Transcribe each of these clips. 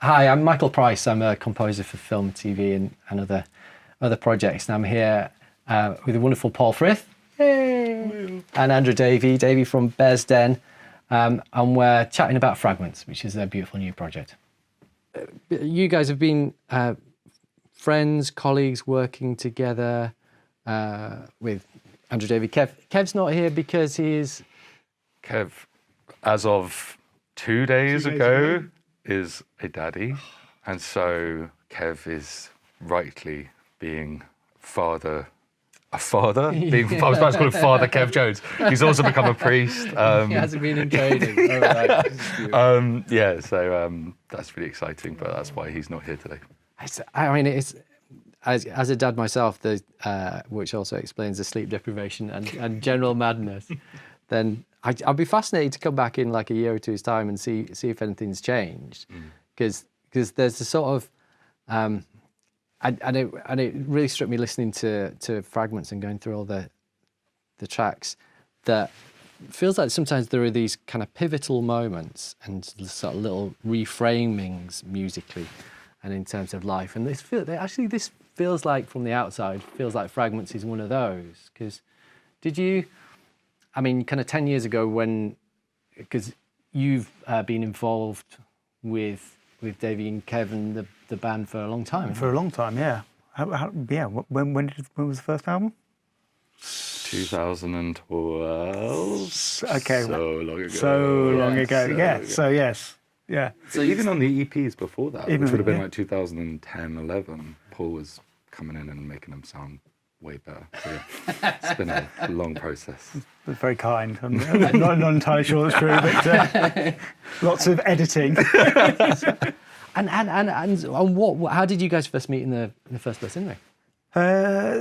Hi, I'm Michael Price. I'm a composer for film, TV, and other projects. And I'm here with the wonderful Paul Frith and Andrew Davie from Bear's Den. And we're chatting about Fragments, which is their beautiful new project. You guys have been friends, colleagues, working together with Andrew Davie. Kev's not here because he's... Kev, as of 2 days ago, is a daddy. And so Kev is rightly being I was about to call him Father Kev Jones. He's also become a priest. He hasn't been in training. Oh, right. So that's really exciting, but that's why he's not here today. I mean, it's as a dad myself, which also explains the sleep deprivation and general madness. Then I'd be fascinated to come back in like a year or two's time and see if anything's changed, because there's a sort of and it really struck me listening to Fragments and going through all the tracks that feels like sometimes there are these kind of pivotal moments and sort of little reframings musically and in terms of life. And this feels like from the outside, feels like Fragments is one of those. Because did you, I mean, kind of 10 years ago because you've been involved with Davie and Kevin, the band, for a long time. For a long time, yeah. When was the first album? 2012. Okay. So long ago. Yeah. So yes. Yeah. So even on the EPs before that, Even which would have been yeah. like 2010, 11, Paul was coming in and making them sound way better. So yeah, it's been a long process. That's very kind. I'm not entirely sure that's true, but lots of editing. And what? How did you guys first meet in the first place, anyway?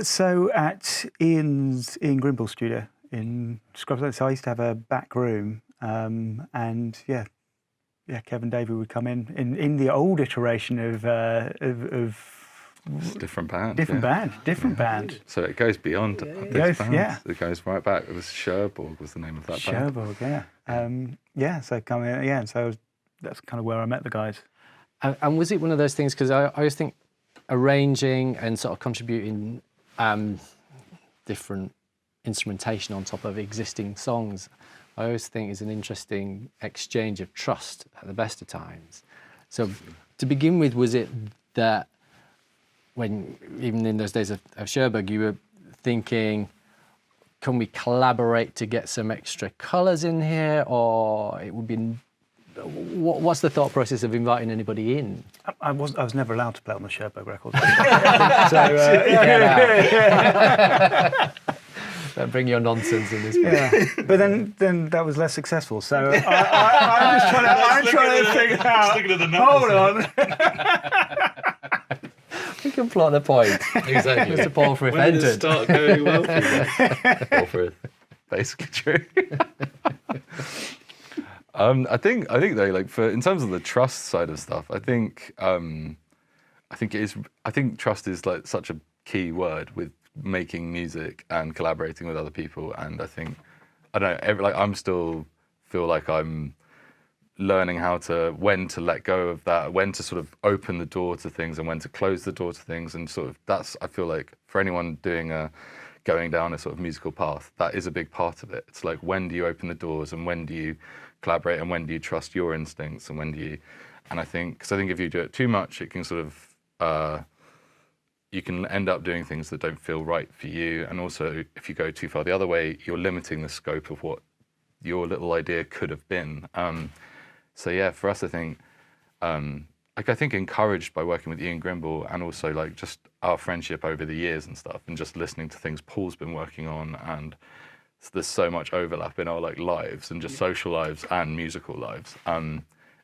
So at Ian Grimble's studio in Scrubs. So I used to have a back room, and Kevin Davie would come in the old iteration of Different band. Different band. So it goes beyond this band. Yeah. It goes right back. It was Sherlock was the name of that band. Sherlock, yeah. So coming, and so that's kind of where I met the guys. And was it one of those things? Because I always think arranging and sort of contributing different instrumentation on top of existing songs, I always think is an interesting exchange of trust at the best of times. So to begin with, was it that when, even in those days of Sherlock, you were thinking, can we collaborate to get some extra colours in here? Or it would be, what's the thought process of inviting anybody in? I was never allowed to play on the Sherlock record. Don't bring your nonsense in this place. Yeah, but then that was less successful. So I'm trying to figure out. Hold on. We can plot the point. Exactly. Mr. Paul Frith When did it entered. start going well for you? Paul Frith. Basically true. I think though, like in terms of the trust side of stuff, I think trust is like such a key word with making music and collaborating with other people. And I don't know, I'm still feel like I'm learning when to let go of that, when to sort of open the door to things and when to close the door to things. And sort of I feel like for anyone going down a sort of musical path, that is a big part of it. It's like, when do you open the doors and when do you collaborate and when do you trust your instincts and when do you, and I think if you do it too much, it can sort of, you can end up doing things that don't feel right for you. And also if you go too far the other way, you're limiting the scope of what your little idea could have been. So yeah, for us, I think encouraged by working with Ian Grimble and also like just our friendship over the years and stuff, and just listening to things Paul's been working on, and there's so much overlap in our like lives and just social lives and musical lives.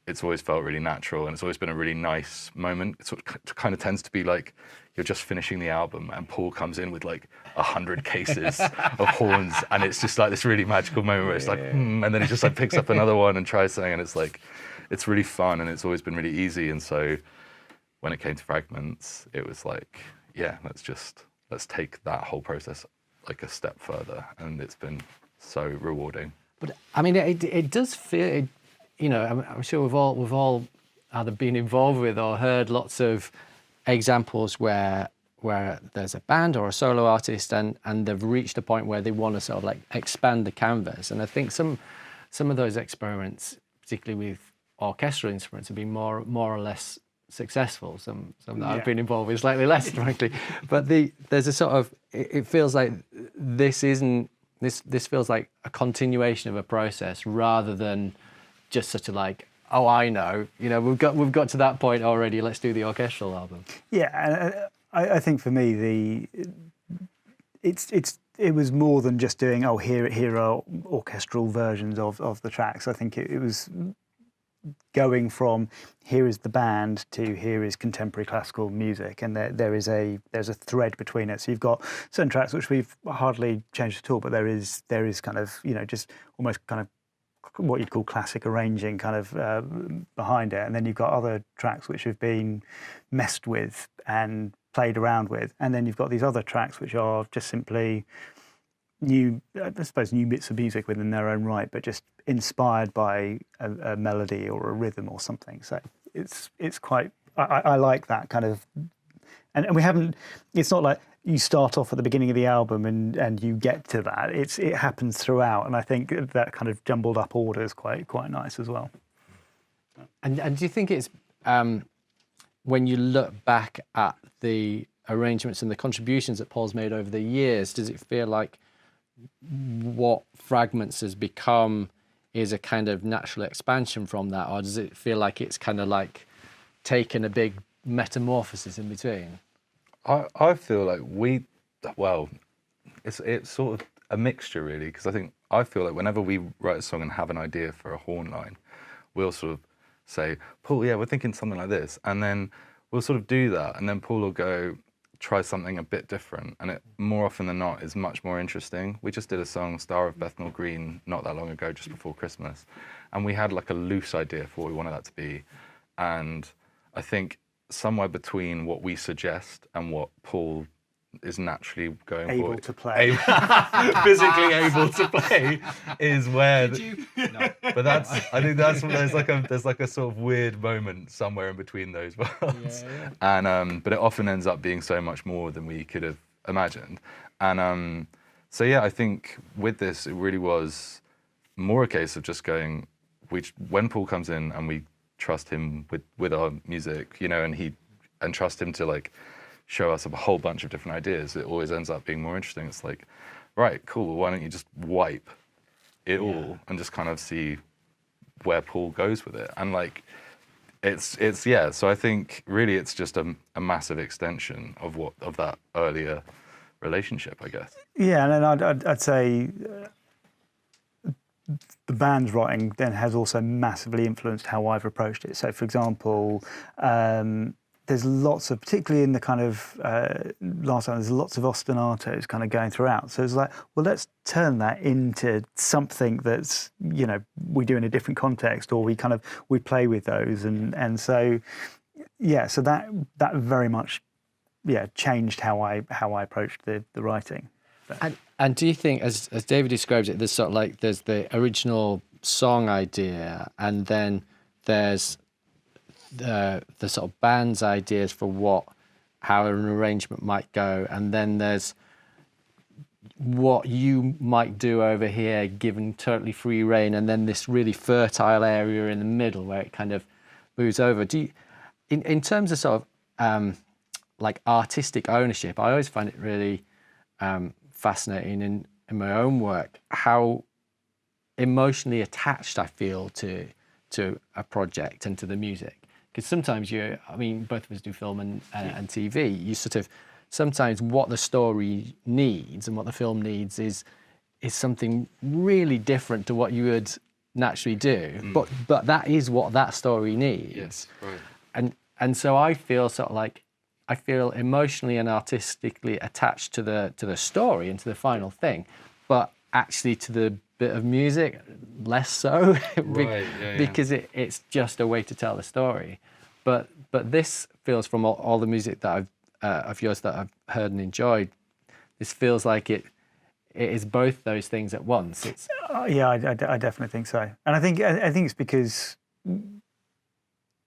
It's always felt really natural, and it's always been a really nice moment. It sort of kind of tends to be like you're just finishing the album and Paul comes in with like 100 cases of horns, and it's just like this really magical moment where it's like, and then he just like picks up another one and tries something, and it's like, it's really fun, and it's always been really easy. And so when it came to Fragments, it was like, yeah, let's take that whole process like a step further, and it's been so rewarding. But I mean, it does feel, I'm sure we've all either been involved with or heard lots of examples where there's a band or a solo artist and they've reached a point where they want to sort of like expand the canvas. And I think some of those experiments, particularly with orchestral instruments, have been more or less successful. Some that I've been involved with slightly less, frankly. But there's a sort of, it feels like this feels like a continuation of a process rather than just such a like, oh, I know, we've got to that point already. Let's do the orchestral album. Yeah, I think for me it was more than just doing here are orchestral versions of the tracks. I think it was going from here is the band to here is contemporary classical music, and there's a thread between it. So you've got certain tracks which we've hardly changed at all, but there is kind of just almost kind of what you'd call classic arranging kind of behind it, and then you've got other tracks which have been messed with and played around with, and then you've got these other tracks which are just simply new bits of music within their own right, but just inspired by a melody or a rhythm or something. So it's quite, I like that kind of, and we haven't, it's not like you start off at the beginning of the album and you get to that. It happens throughout, and I think that kind of jumbled up order is quite nice as well. And do you think it's when you look back at the arrangements and the contributions that Paul's made over the years, does it feel like what Fragments has become is a kind of natural expansion from that, or does it feel like it's kind of like taken a big metamorphosis in between? I feel like it's sort of a mixture really, because I feel like whenever we write a song and have an idea for a horn line, we'll sort of say, Paul, yeah, we're thinking something like this, and then we'll sort of do that, and then Paul will go, try something a bit different, and it more often than not is much more interesting. We just did a song, Star of Bethnal Green, not that long ago, just before Christmas, and we had like a loose idea for what we wanted that to be, and I think somewhere between what we suggest and what Paul is naturally going able for, to play, physically able to play, is where. No. But I think that's there's like a sort of weird moment somewhere in between those worlds, and but it often ends up being so much more than we could have imagined, and so yeah, I think with this it really was more a case of just going. When Paul comes in and we trust him with our music, and trust him to like show us a whole bunch of different ideas, it always ends up being more interesting. It's like, right, cool, well, why don't you just wipe it all and just kind of see where Paul goes with it? And like, it's so I think really it's just a massive extension of that earlier relationship, I guess. Yeah, and then I'd say the band's writing then has also massively influenced how I've approached it. So, for example, there's lots of, particularly in the kind of last time, there's lots of ostinatos kind of going throughout. So it's like, well, let's turn that into something that's, we do in a different context, or we play with those, and so so that very much changed how I approached the writing. And do you think, as Davie describes it, there's sort of like there's the original song idea, and then there's the sort of band's ideas for how an arrangement might go, and then there's what you might do over here given totally free rein, and then this really fertile area in the middle where it kind of moves over. Do you, in terms of sort of like artistic ownership, I always find it really fascinating in my own work how emotionally attached I feel to a project and to the music. Because sometimes both of us do film and TV. You sort of, sometimes what the story needs and what the film needs is something really different to what you would naturally do. But that is what that story needs. Yes, right. And so I feel sort of like, I feel emotionally and artistically attached to the story and to the final thing, but actually to the bit of music, less so, because it's just a way to tell the story. But this feels, from all the music that of yours that I've heard and enjoyed, this feels like it is both those things at once. It's I definitely think so, and I think it's because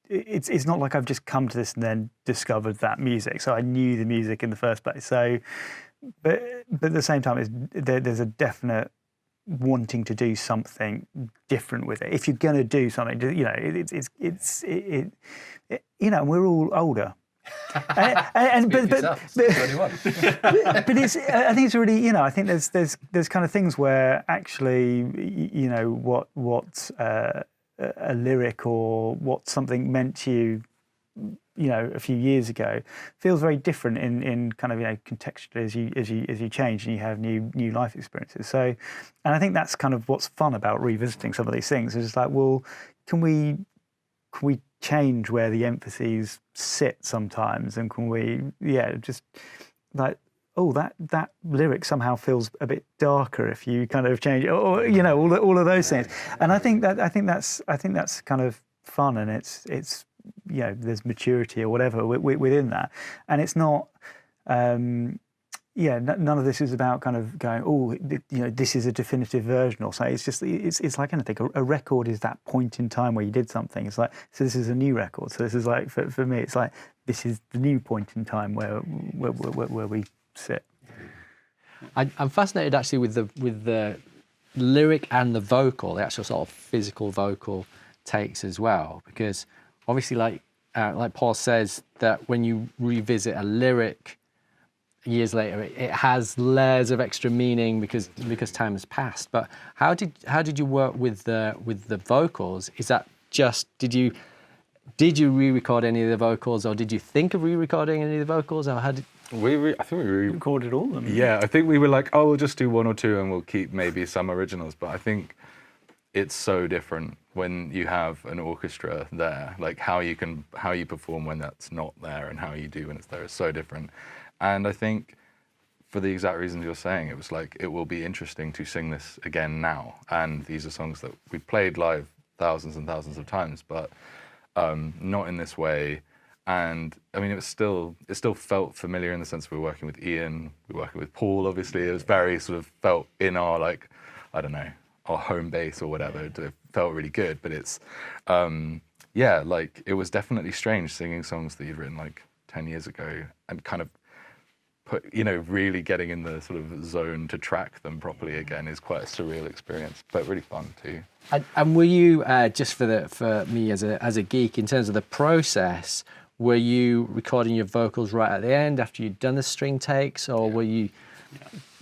it's not like I've just come to this and then discovered that music. So I knew the music in the first place. So, but at the same time, there's a definite wanting to do something different with it. If you're going to do something, you know, you know, we're all older. but it's, I think it's really, you know, I think there's kind of things where actually, you know, what a lyric or what something meant to you, you know, a few years ago feels very different in kind of, you know, contextually as you change and you have new life experiences. So, and I think that's kind of what's fun about revisiting some of these things. It's like, well, can we change where the emphases sit sometimes, and can we, yeah, just like, oh, that lyric somehow feels a bit darker if you kind of change it, or you know, all of those things. And I think that's kind of fun, and it's you know, there's maturity or whatever within that, and it's not. Yeah, none of this is about kind of going, oh, you know, this is a definitive version or something. It's just, it's like anything. A record is that point in time where you did something. It's like, so this is a new record. So this is like, for me, it's like, this is the new point in time where we sit. I'm fascinated actually with the lyric and the vocal, the actual sort of physical vocal takes as well, because obviously, like Paul says, that when you revisit a lyric years later, it has layers of extra meaning because time has passed. But how did you work with the vocals? Is that just did you re-record any of the vocals, or did you think of re-recording any of the vocals, or how did I think we recorded all of them? Yeah, I think we were like, oh, we'll just do one or two and we'll keep maybe some originals. But I think it's so different when you have an orchestra there, like how you perform when that's not there and how you do when it's there is so different. And I think for the exact reasons you're saying, it was like, it will be interesting to sing this again now. And these are songs that we played live thousands and thousands of times, but not in this way. And I mean, it still felt familiar in the sense we were working with Ian, we were working with Paul, obviously. It was very sort of felt in our, like, I don't know, our home base or whatever. It felt really good, but it's, yeah, like it was definitely strange singing songs that you'd written like 10 years ago and kind of you know, really getting in the sort of zone to track them properly again is quite a surreal experience, but really fun too. And were you just for me as a geek in terms of the process? Were you recording your vocals right at the end after you'd done the string takes, or were you?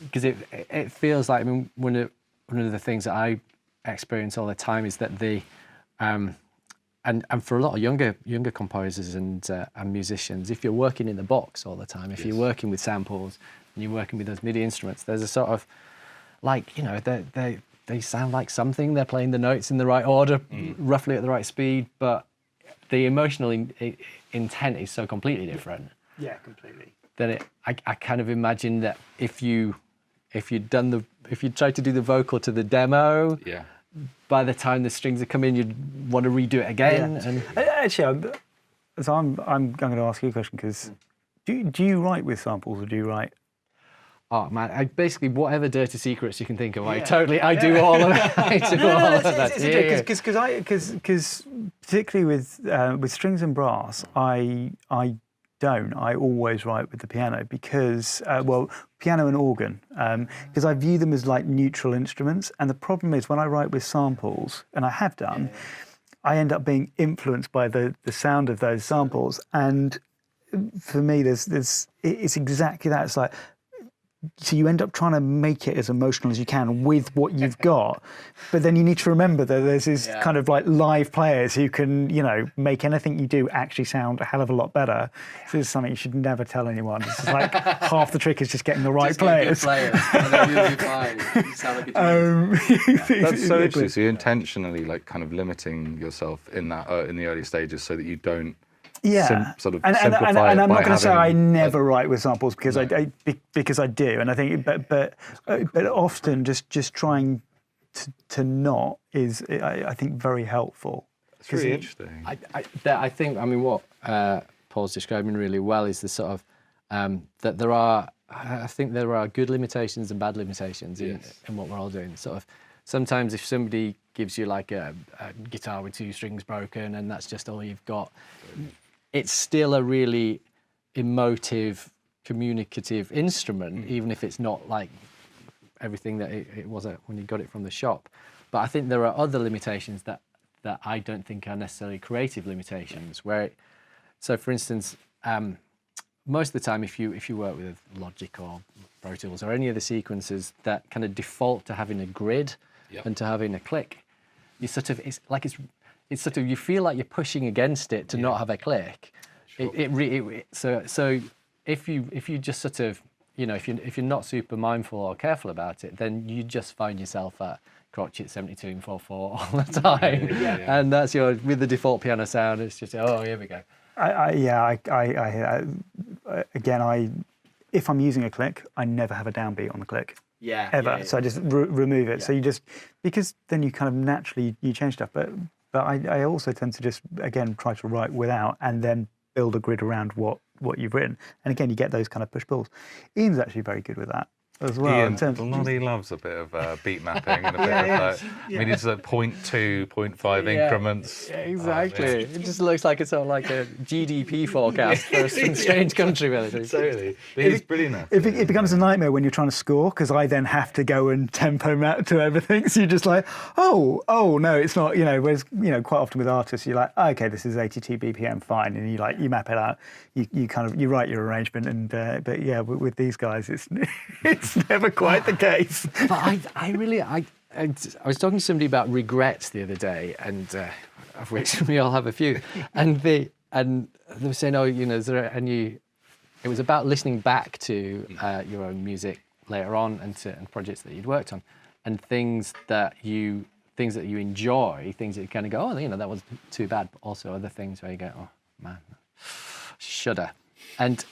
Because it feels like, I mean, one of the things that I experience all the time is that and for a lot of younger composers and musicians, if you're working in the box all the time, if you're working with samples and you're working with those MIDI instruments, there's a sort of, like, you know, they sound like something, they're playing the notes in the right order, roughly at the right speed, but the emotional intent is so completely different. Yeah, completely. That I kind of imagine that if you tried to do the vocal to the demo, by the time the strings are coming, you'd want to redo it again. Yeah. And actually, so I'm going to ask you a question, because do you write with samples, or do you write? Oh man, I basically whatever dirty secrets you can think of, I do all of it. I do all of that. Because particularly with strings and brass, I always write with the piano, because piano and organ, because I view them as like neutral instruments. And the problem is, when I write with samples, and I have done, I end up being influenced by the sound of those samples. And for me, it's exactly that. It's like, so you end up trying to make it as emotional as you can with what you've got, but then you need to remember that there's this kind of like live players who can, you know, make anything you do actually sound a hell of a lot better. So this is something you should never tell anyone. It's just like half the trick is just getting the right players. And then you'll be fine. You sound like a That's so interesting. So you're intentionally like kind of limiting yourself in that in the early stages so that you don't. Sort of simplify it. And I'm not going to say I never write with samples, because because I do, and I think, but often just trying to not is, I think, very helpful. It's really interesting. I think, I mean, what Paul's describing really well is the sort of that there are, I think there are good limitations and bad limitations in what we're all doing. Sort of sometimes if somebody gives you like a guitar with 2 strings broken and that's just all you've got, it's still a really emotive, communicative instrument, even if it's not like everything that it was when you got it from the shop. But I think there are other limitations that I don't think are necessarily creative limitations. So for instance, most of the time, if you work with Logic or Pro Tools or any of the sequences that kind of default to having a grid and to having a click, you sort of it's sort of you feel like you're pushing against it to not have a click. Sure. So if you just sort of, you know, if you're not super mindful or careful about it, then you just find yourself at crotchet 72 and 4/4 all the time, and that's with the default piano sound. It's just here we go. Again, if I'm using a click, I never have a downbeat on the click. Ever. So I just remove it. So you just, because then you kind of naturally you change stuff. But I also tend to just again try to write without and then build a grid around what you've written. And again, you get those kind of push pulls. Ian's actually very good with that as well. Ian loves a bit of beat mapping and a bit of like, I mean, it's like 0.2, 0.5 increments. Exactly. It just looks like it's sort of like a GDP forecast for some strange country, really. Totally. But he's brilliant at it. It becomes a nightmare when you're trying to score, because I then have to go and tempo map to everything. So you're just like, oh no, it's not. You know, whereas quite often with artists, you're like, okay, this is 82 BPM, fine, and you map it out. You write your arrangement, and but yeah, with these guys, it's never quite the case. But I was talking to somebody about regrets the other day, and of which we all have a few, and they were saying, is there any? It was about listening back to your own music later on and projects that you'd worked on, and things that you enjoy, things that you kind of go, that wasn't too bad, but also other things where you go, oh man, shudder. And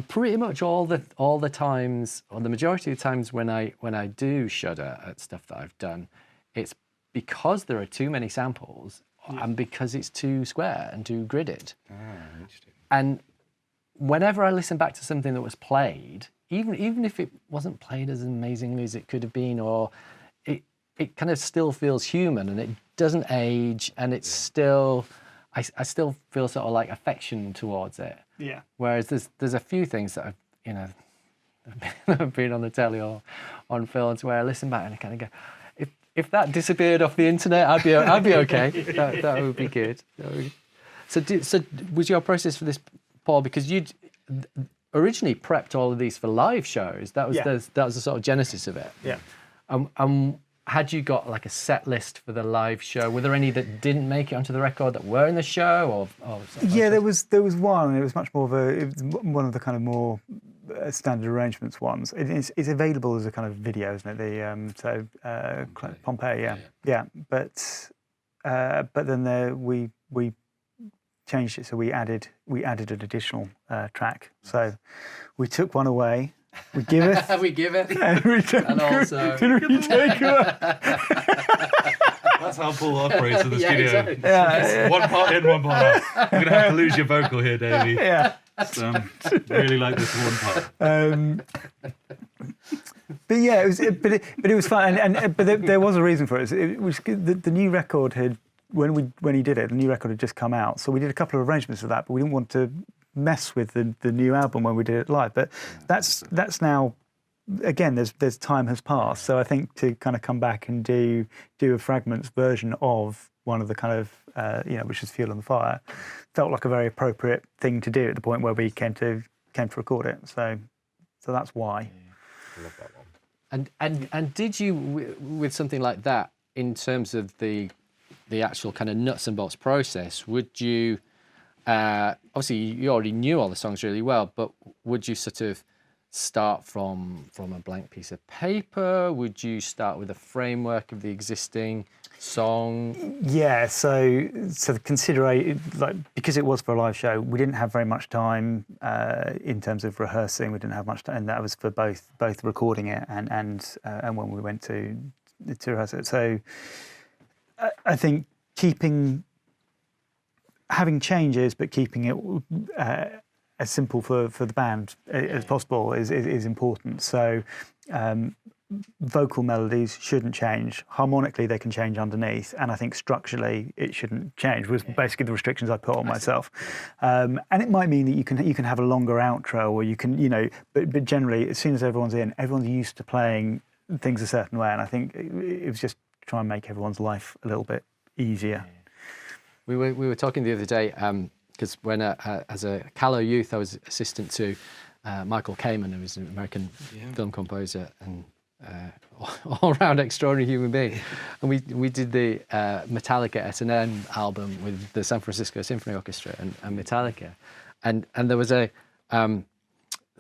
pretty much all the times, or the majority of the times when I do shudder at stuff that I've done, it's because there are too many samples and because it's too square and too gridded. Interesting. And whenever I listen back to something that was played, even if it wasn't played as amazingly as it could have been, or it kind of still feels human and it doesn't age, and it's still, I still feel sort of like affection towards it. Yeah. Whereas there's a few things that I've been on the telly or on films where I listen back and I kind of go, if that disappeared off the internet, I'd be okay. That would be good. So was your process for this, Paul, because you'd originally prepped all of these for live shows? That was the sort of genesis of it. Yeah. Had you got like a set list for the live show? Were there any that didn't make it onto the record that were in the show, or yeah, there was one. It was much more of one of the kind of more standard arrangements ones. It's available as a kind of video, isn't it? Pompeii, yeah. But then we changed it, so we added an additional track. So we took one away. We give it. We give it. And also. We take away. That's how Paul operates in the studio. Exactly. Yeah. One part in, one part out. You're going to have to lose your vocal here, Davie. Yeah. Really like this one part. But yeah, it was fun, but there was a reason for it. It was the new record had, when he did it, the new record had just come out, so we did a couple of arrangements of that, but we didn't want to mess with the new album when we did it live. But that's now, again, there's time has passed, so I think to kind of come back and do a Fragments version of one of the kind of which is Fuel on the Fire, felt like a very appropriate thing to do at the point where we came to record it. So that's why. I love that one. And did you, with something like that, in terms of the actual kind of nuts and bolts process, would you, obviously you already knew all the songs really well, but would you sort of start from a blank piece of paper? Would you start with a framework of the existing song? Yeah, so consider, like, because it was for a live show, we didn't have very much time in terms of rehearsing. We didn't have much time, and that was for both recording it and when we went to rehearse it. So I think having changes but keeping it as simple for the band as possible is important. So vocal melodies shouldn't change. Harmonically, they can change underneath, and I think structurally it shouldn't change. Was basically the restrictions I put on myself. And it might mean that you can have a longer outro, or you can, you know, but generally, as soon as everyone's in, everyone's used to playing things a certain way, and I think it was just try and make everyone's life a little bit easier. We were talking the other day because when as a Callow youth, I was assistant to Michael Kamen, who was an American film composer and all-round extraordinary human being, and we did the Metallica S&M album with the San Francisco Symphony Orchestra and Metallica, and there was a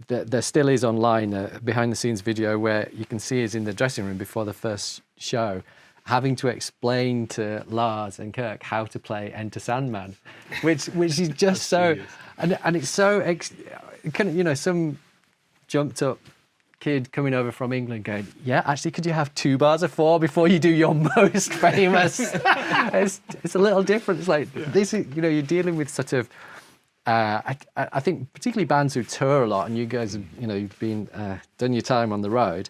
there still is online a behind-the-scenes video where you can see us in the dressing room before the first show, having to explain to Lars and Kirk how to play Enter Sandman, which is just so, and it's so, kind of, you know, some jumped up kid coming over from England going, yeah, actually, could you have 2 bars of 4 before you do your most famous? It's a little different. It's like this is, you know, you're dealing with sort of, I think particularly bands who tour a lot, and you guys have, you know, you've been done your time on the road.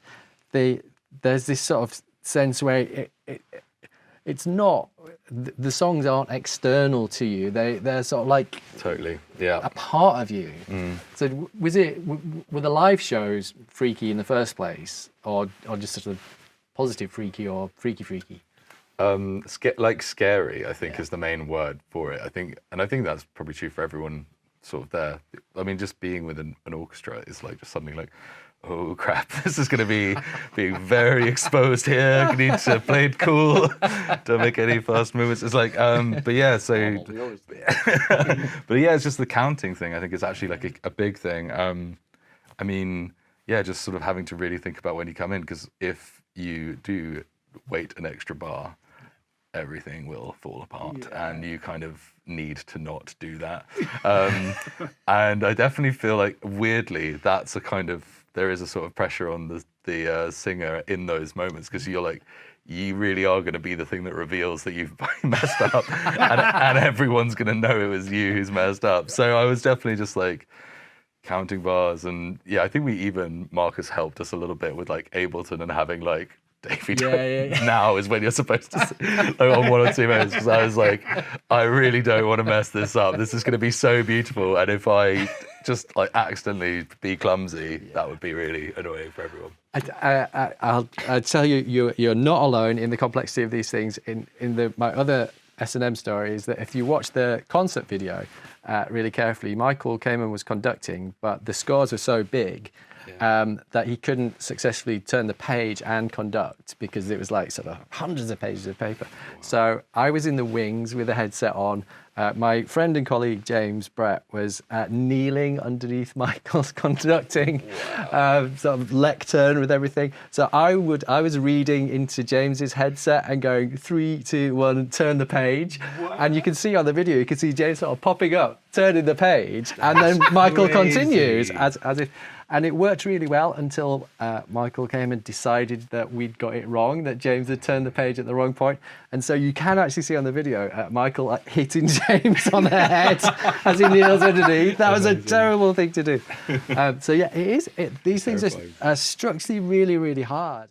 There's this sort of sense where it's not, the songs aren't external to you. They're sort of like Totally, yeah, a part of you. So were the live shows freaky in the first place, or just sort of positive freaky or freaky? Scary, I think, is the main word for it. I think that's probably true for everyone sort of there. I mean, just being with an orchestra is like just something like, oh crap, this is going to be being very exposed here. I need to play it cool, don't make any fast movements. It's like, but yeah, so, but yeah, it's just the counting thing. I think is actually like a big thing. I mean, yeah, just sort of having to really think about when you come in, because if you do wait an extra bar, everything will fall apart, and you kind of need to not do that. And I definitely feel like, weirdly, that's a kind of, there is a sort of pressure on the singer in those moments, because you're like, you really are going to be the thing that reveals that you've messed up, and everyone's going to know it was you who's messed up. So I was definitely just like counting bars, and yeah, I think Marcus helped us a little bit with like Ableton and having like, Davie, now is when you're supposed to like, on 1 or 2 minutes, because I was like, I really don't want to mess this up. This is going to be so beautiful, and if I just like accidentally be clumsy, that would be really annoying for everyone. I'll tell you, you're not alone in the complexity of these things. My other S&M story is that if you watch the concert video really carefully, Michael Kamen was conducting, but the scores were so big that he couldn't successfully turn the page and conduct, because it was like sort of hundreds of pages of paper. Wow. So I was in the wings with a headset on. My friend and colleague James Brett was kneeling underneath Michael's conducting sort of lectern with everything. So I was reading into James's headset and going 3, 2, 1, turn the page. Wow. And you can see on the video, you can see James sort of popping up, turning the page, and then Michael continues as if. And it worked really well until Michael came and decided that we'd got it wrong, that James had turned the page at the wrong point. And so you can actually see on the video Michael hitting James on the head as he kneels underneath. That was a terrible thing to do. So yeah, these things are structurally really, really hard.